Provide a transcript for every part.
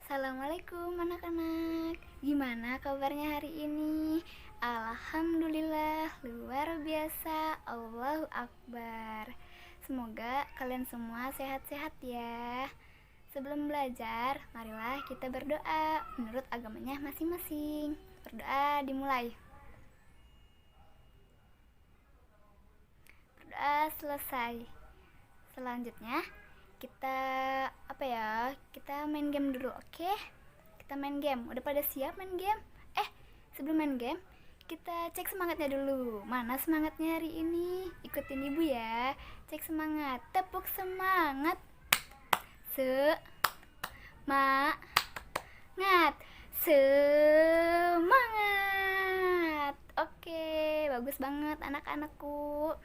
Assalamualaikum anak-anak. Gimana kabarnya hari ini? Alhamdulillah, luar biasa. Allahu Akbar. Semoga kalian semua sehat-sehat ya. Sebelum belajar, marilah kita berdoa menurut agamanya masing-masing. Berdoa dimulai. Berdoa selesai. Selanjutnya kita kita main game dulu, oke? Kita main game. Udah pada siap main game? Sebelum main game, kita cek semangatnya dulu. Mana semangatnya hari ini? Ikutin ibu ya. Cek semangat. Tepuk semangat. Semangat. Semangat. Oke, bagus banget anak-anakku.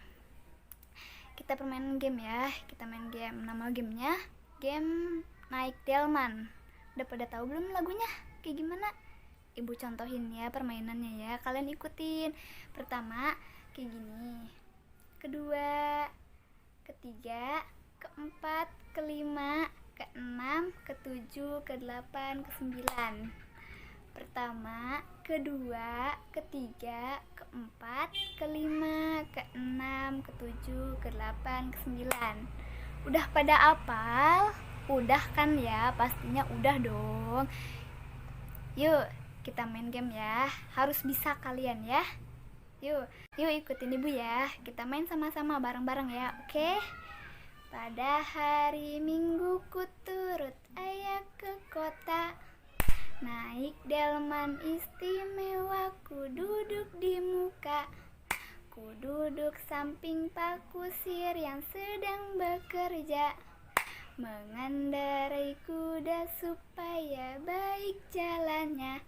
Kita permainan game ya. Kita main game. Nama gamenya game naik delman. Udah pada tahu belum lagunya? Kayak gimana? Ibu contohin ya permainannya ya. Kalian ikutin. Pertama kayak gini. Kedua, ketiga, keempat, kelima, keenam, ketujuh, kedelapan, kesembilan. Pertama, kedua, ketiga, keempat, kelima, keenam, ketujuh, kedelapan, kesembilan. Udah pada hafal? Udah kan ya? Pastinya udah dong. Yuk, kita main game ya. Harus bisa kalian ya. Yuk ikutin ibu ya. Kita main sama-sama bareng-bareng ya, oke? Pada hari Minggu ku turut ayah ke kota. Naik delman istimewa, ku duduk di muka. Ku duduk samping Pak Kusir yang sedang bekerja, mengendarai kuda supaya baik jalannya.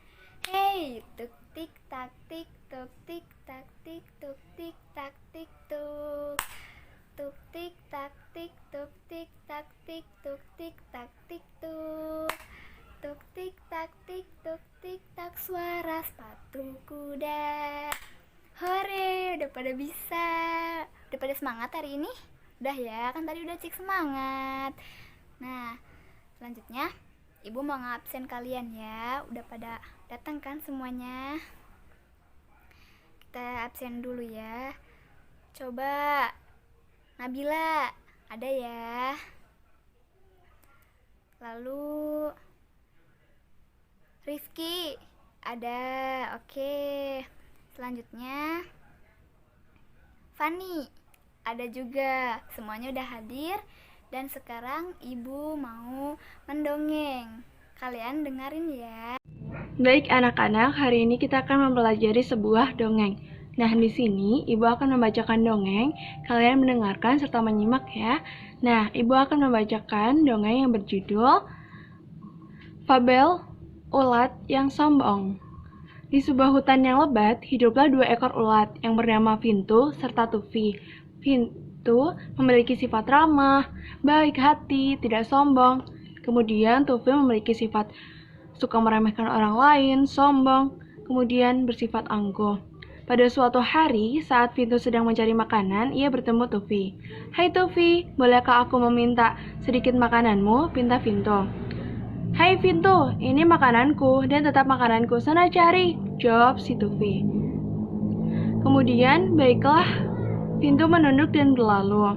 Hei, tuk tik tak tik tuk tik tak tik tuk tik tak tik tuk. Tuk tik tak tik tuk tik tak tik tuk tik tak tik tuk. Tuk tik tak suara sepatu kuda. Hore, udah pada bisa. Udah pada semangat hari ini? Udah ya, kan tadi udah cek semangat. Nah, selanjutnya ibu mau ngabsen kalian ya. Udah pada datang kan semuanya? Kita absen dulu ya. Coba Nabila, ada ya? Lalu Rifki, ada. Oke. Selanjutnya Fani, ada juga. Semuanya udah hadir. Dan sekarang ibu mau mendongeng. Kalian dengerin ya. Baik anak-anak, hari ini kita akan mempelajari sebuah dongeng. Nah, di sini ibu akan membacakan dongeng, kalian mendengarkan serta menyimak ya. Nah, ibu akan membacakan dongeng yang berjudul Fabel Ulat yang Sombong. Di sebuah hutan yang lebat, hiduplah dua ekor ulat yang bernama Vintu serta Tufi. Vintu memiliki sifat ramah, baik hati, tidak sombong. Kemudian Tufi memiliki sifat suka meremehkan orang lain, sombong, kemudian bersifat angkuh. Pada suatu hari, saat Vintu sedang mencari makanan, ia bertemu Tufi. "Hai Tufi, bolehkah aku meminta sedikit makananmu?" pinta Vintu. "Hai Vintu, ini makananku dan tetap makananku, sana cari," jawab si Tufi. Kemudian, baiklah, Vintu menunduk dan berlalu.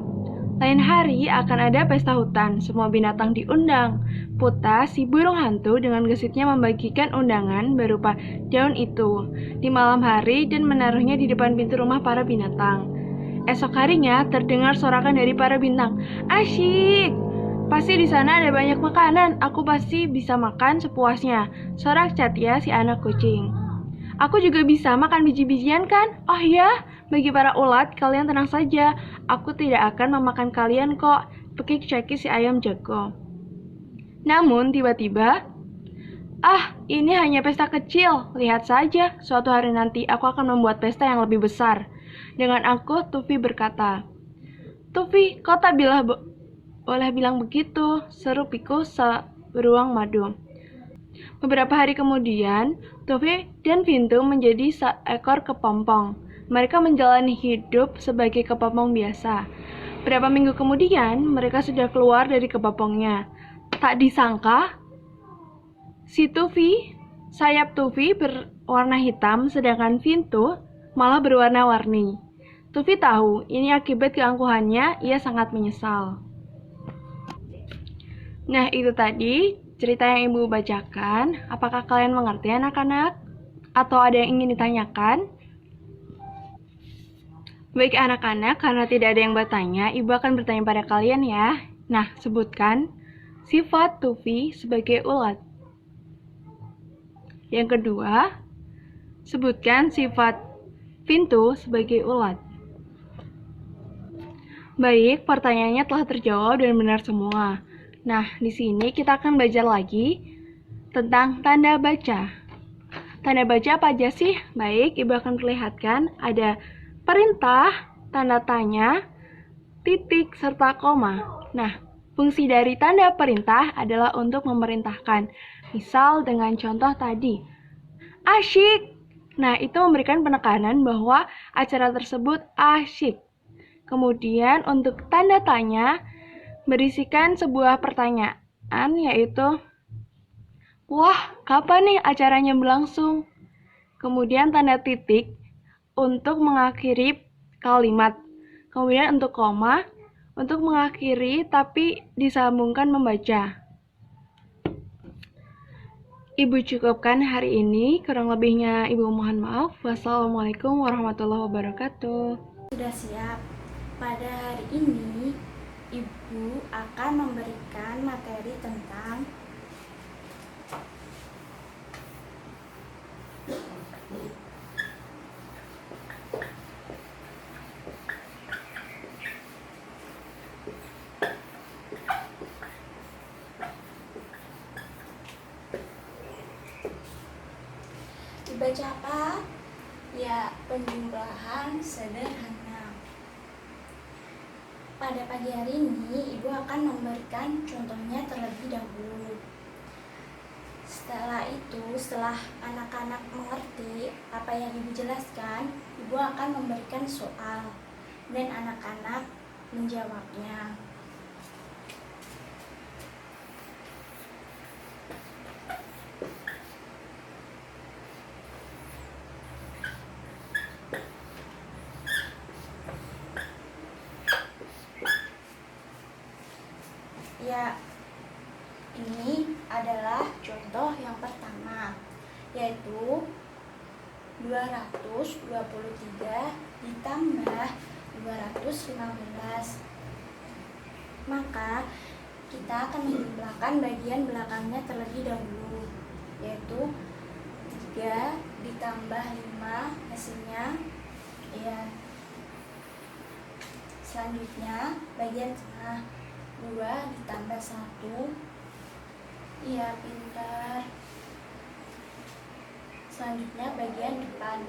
Lain hari akan ada pesta hutan, semua binatang diundang. Puta, si burung hantu dengan gesitnya membagikan undangan berupa daun itu di malam hari dan menaruhnya di depan pintu rumah para binatang. Esok harinya terdengar sorakan dari para bintang, "Asyik! Pasti di sana ada banyak makanan, aku pasti bisa makan sepuasnya," sorak Catya si anak kucing. "Aku juga bisa makan biji-bijian kan?" "Oh ya, bagi para ulat, kalian tenang saja, aku tidak akan memakan kalian kok," pekik Caki si ayam jago. Namun tiba-tiba, ini hanya pesta kecil, lihat saja, suatu hari nanti aku akan membuat pesta yang lebih besar. Dengan aku, Tufi berkata. "Tufi, kau tak boleh bilang begitu," seru Piku beruang madu. Beberapa hari kemudian, Tufi dan Vintu menjadi seekor kepompong. Mereka menjalani hidup sebagai kepompong biasa. Berapa minggu kemudian, mereka sudah keluar dari kepompongnya. Tak disangka, Si Tufi, sayap Tufi berwarna hitam sedangkan Vinto malah berwarna-warni. Tufi tahu ini akibat keangkuhannya, ia sangat menyesal. Nah, itu tadi cerita yang Ibu bacakan. Apakah kalian mengerti anak-anak? Atau ada yang ingin ditanyakan? Baik anak-anak, karena tidak ada yang bertanya, Ibu akan bertanya pada kalian ya. Nah, sebutkan sifat Tufi sebagai ulat. Yang kedua, sebutkan sifat Vinto sebagai ulat. Baik, pertanyaannya telah terjawab dan benar semua. Nah, di sini kita akan belajar lagi tentang tanda baca. Tanda baca apa aja sih? Baik, Ibu akan perlihatkan ada perintah, tanda tanya, titik, serta koma. Nah, fungsi dari tanda perintah adalah untuk memerintahkan. Misal dengan contoh tadi, asyik. Nah, itu memberikan penekanan bahwa acara tersebut asyik. Kemudian untuk tanda tanya, berisikan sebuah pertanyaan yaitu, wah, kapan nih acaranya berlangsung? Kemudian tanda titik untuk mengakhiri kalimat. Kemudian untuk koma, untuk mengakhiri tapi disambungkan membaca. Ibu cukupkan hari ini, kurang lebihnya Ibu mohon maaf. Wassalamualaikum warahmatullahi wabarakatuh. Sudah siap? Pada hari ini, Ibu akan memberikan materi tentang dibaca apa? Ya, penjumlahan sederhana. Pada pagi hari ini, Ibu akan memberikan contohnya terlebih dahulu. Setelah itu, setelah anak-anak mengerti apa yang Ibu jelaskan, Ibu akan memberikan soal dan anak-anak menjawabnya. Ya, ini adalah contoh yang pertama, yaitu 223 ditambah 215. Maka kita akan menjumlahkan bagian belakangnya terlebih dahulu, yaitu 3 ditambah 5 hasilnya ya. Selanjutnya bagian tengah, 2 ditambah 1. Iya, pintar. Selanjutnya bagian depan,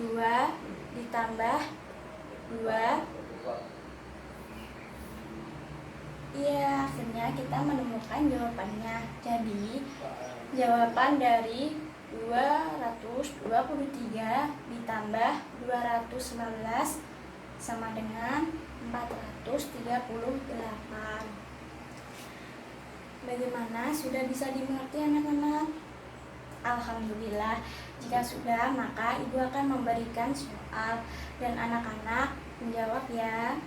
2 ditambah 2. Iya, akhirnya kita menemukan jawabannya. Jadi, jawaban dari 223 ditambah 215 sama dengan 438. Bagaimana? Sudah bisa dimengerti anak-anak? Alhamdulillah. Jika sudah, maka Ibu akan memberikan soal dan anak-anak menjawab ya.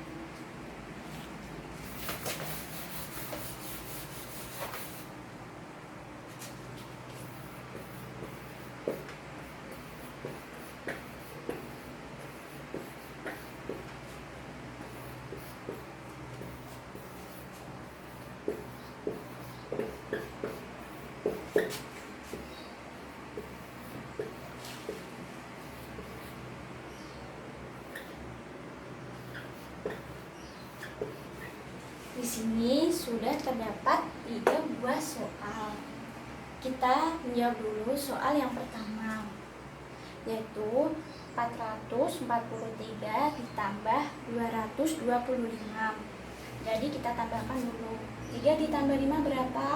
Di sini sudah terdapat 3 buah soal. Kita menjawab dulu soal yang pertama, yaitu 443 ditambah 225. Jadi kita tambahkan dulu. 3 ditambah 5 berapa?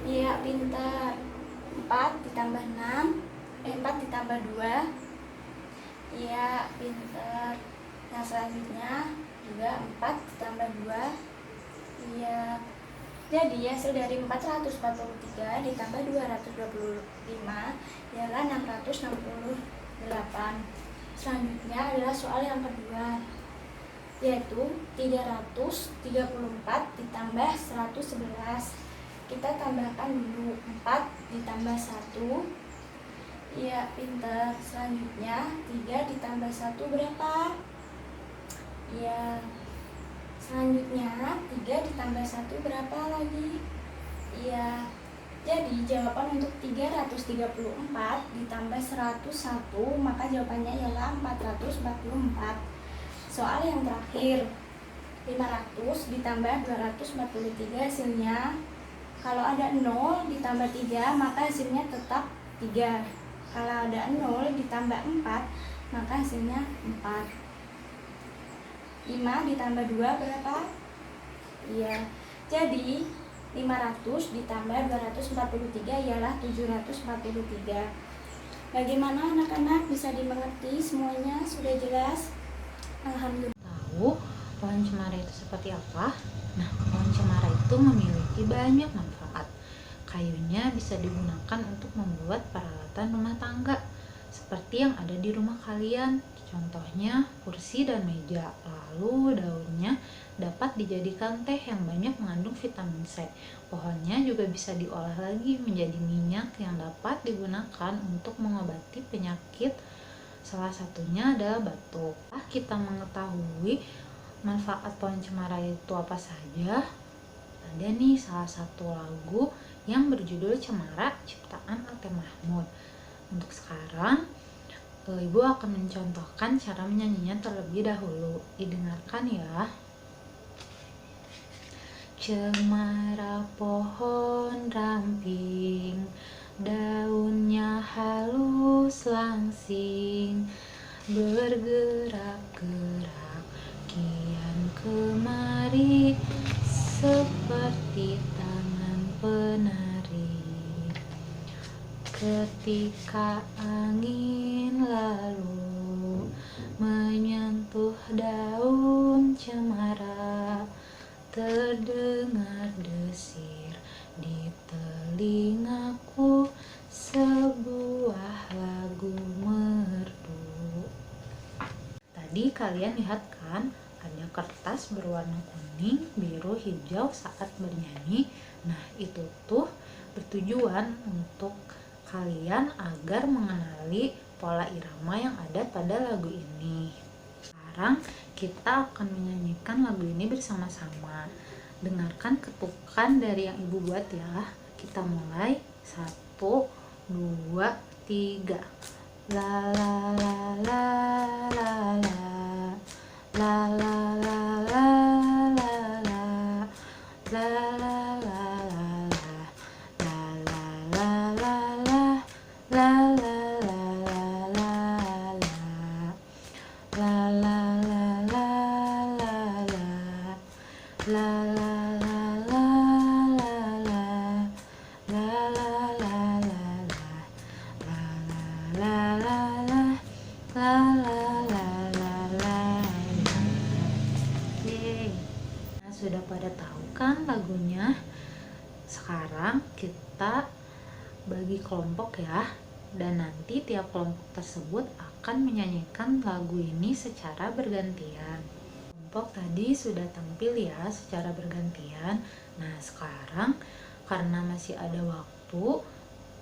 Iya, pintar. 4 ditambah 6, 4 ditambah 2. Iya, pintar. Yang selanjutnya juga 4 ditambah 2. Iya. Jadi hasil dari 443 ditambah 225 ialah 668. Selanjutnya adalah soal yang kedua, yaitu 334 ditambah 111. Kita tambahkan dulu 4 ditambah 1. Iya, pinter. Selanjutnya 3 ditambah 1 berapa? Iya. Selanjutnya 3 ditambah 1 berapa lagi? Iya. Jadi jawaban untuk 334 ditambah 101, maka jawabannya ialah 444. Soal yang terakhir, 500 ditambah 243 hasilnya, kalau ada 0 ditambah 3 maka hasilnya tetap 3. Kalau ada 0 ditambah 4 maka hasilnya 4. 5 ditambah 2 berapa? Iya. Jadi 500 ditambah 243 ialah 743. Bagaimana anak-anak, bisa dimengerti semuanya? Sudah jelas? Alhamdulillah. Tahu pohon cemara itu seperti apa? Nah, pohon cemara itu memiliki banyak manfaat. Kayunya bisa digunakan untuk membuat peralatan rumah tangga seperti yang ada di rumah kalian. Contohnya kursi dan meja. Lalu daunnya dapat dijadikan teh yang banyak mengandung vitamin C. Pohonnya juga bisa diolah lagi menjadi minyak yang dapat digunakan untuk mengobati penyakit. Salah satunya adalah batuk. Kita mengetahui manfaat pohon cemara itu apa saja. Ada nih salah satu lagu yang berjudul Cemara ciptaan Ate Mahmud. Untuk sekarang Ibu akan mencontohkan cara menyanyinya terlebih dahulu. Didengarkan ya. Cemara pohon ramping, daunnya halus langsing, bergerak-gerak kian kemari, seperti tangan penari. Ketika angin lalu menyentuh daun cemara, terdengar desir di telingaku sebuah lagu merdu. Tadi kalian lihat kan, ada kertas berwarna kuning, biru, hijau saat bernyanyi. Nah, itu tuh bertujuan untuk kalian agar mengenali pola irama yang ada pada lagu ini. Sekarang kita akan menyanyikan lagu ini bersama-sama. Dengarkan ketukan dari yang Ibu buat ya. Kita mulai. 1, 2, 3. La la la la la la. La la la la la la. La la la la la. La la la la la. La la la la la. La la la la la. La la la la la. La la la la la. La la la la. La la la la la. Yeay. Nah, sudah pada tahu kan lagunya? Sekarang kita bagi kelompok ya, dan nanti tiap kelompok tersebut akan menyanyikan lagu ini secara bergantian. Kelompok tadi sudah tampil ya secara bergantian. Nah, sekarang karena masih ada waktu,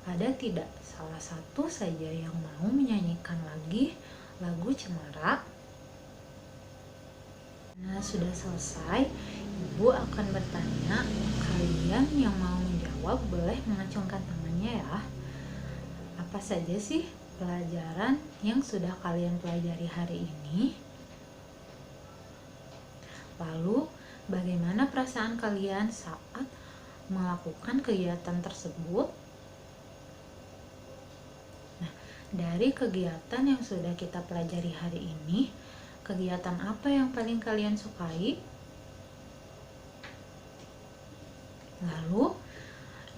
ada tidak salah satu saja yang mau menyanyikan lagi lagu Cemara? Nah, sudah selesai. Ibu akan bertanya, kalian yang mau menjawab boleh mengacungkan tangannya ya. Apa saja sih pelajaran yang sudah kalian pelajari hari ini? Lalu, bagaimana perasaan kalian saat melakukan kegiatan tersebut? Nah, dari kegiatan yang sudah kita pelajari hari ini, kegiatan apa yang paling kalian sukai? Lalu,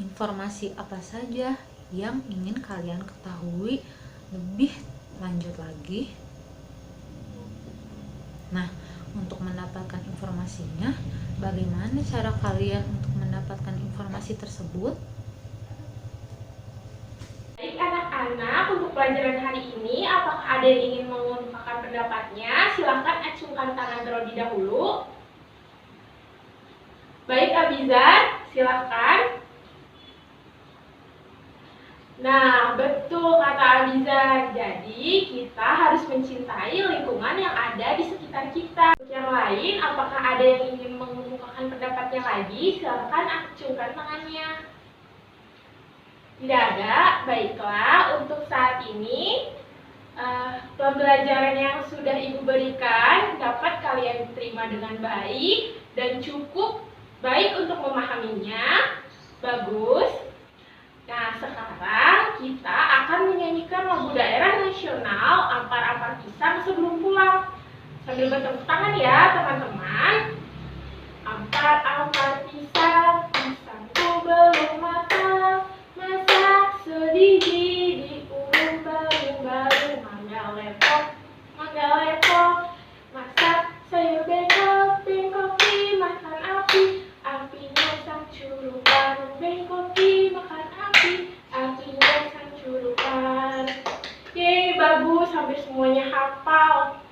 informasi apa saja yang ingin kalian ketahui lebih lanjut lagi? Nah, untuk mendapatkan informasinya, bagaimana cara kalian untuk mendapatkan mendapatkan informasi tersebut? Baik anak-anak, untuk pelajaran hari ini, apakah ada yang ingin mengungkapkan pendapatnya? Silahkan acungkan tangan terlebih dahulu. Baik Abizar, silahkan. Nah, betul kata Abizar. Jadi, kita harus mencintai lingkungan yang ada di sekitar kita. Untuk yang lain, apakah ada yang ingin mengemukakan pendapatnya lagi? Silahkan acungkan tangannya. Tidak ada? Baiklah, untuk saat ini, pembelajaran yang sudah Ibu berikan dapat kalian terima dengan baik dan cukup baik untuk memahaminya. Bagus. Nah, sekarang kita akan menyanyikan lagu daerah nasional Ampar-Ampar Pisang sebelum pulang. Sambil bertepuk tangan ya, teman-teman. Ampar-ampar pisang, pisangku belum matang. Masak sedikit diulung baru-baru. Mangga lepok, masak sayur bengkok, bengkok dimakan api. Apinya sang curupan, bengkok dimakan api, apinya sang curupan. Yeay, bagus, hampir semuanya hafal.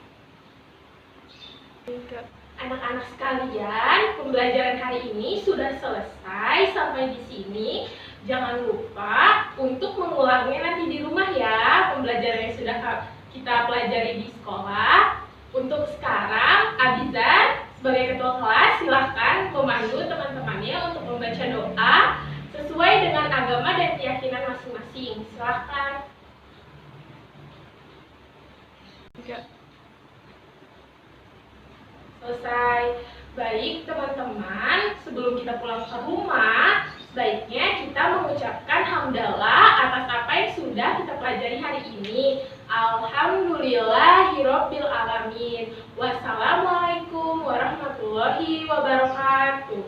Anak-anak sekalian, pembelajaran hari ini sudah selesai sampai di sini. Jangan lupa untuk mengulangnya nanti di rumah ya, pembelajaran yang sudah kita pelajari di sekolah. Untuk sekarang, Abizar sebagai ketua kelas silahkan memandu teman-temannya untuk membaca doa sesuai dengan agama dan keyakinan masing-masing. Silahkan. Selesai. Baik teman-teman, sebelum kita pulang ke rumah, sebaiknya kita mengucapkan hamdalah atas apa yang sudah kita pelajari hari ini. Alhamdulillahirobbilalamin. Wassalamualaikum warahmatullahi wabarakatuh.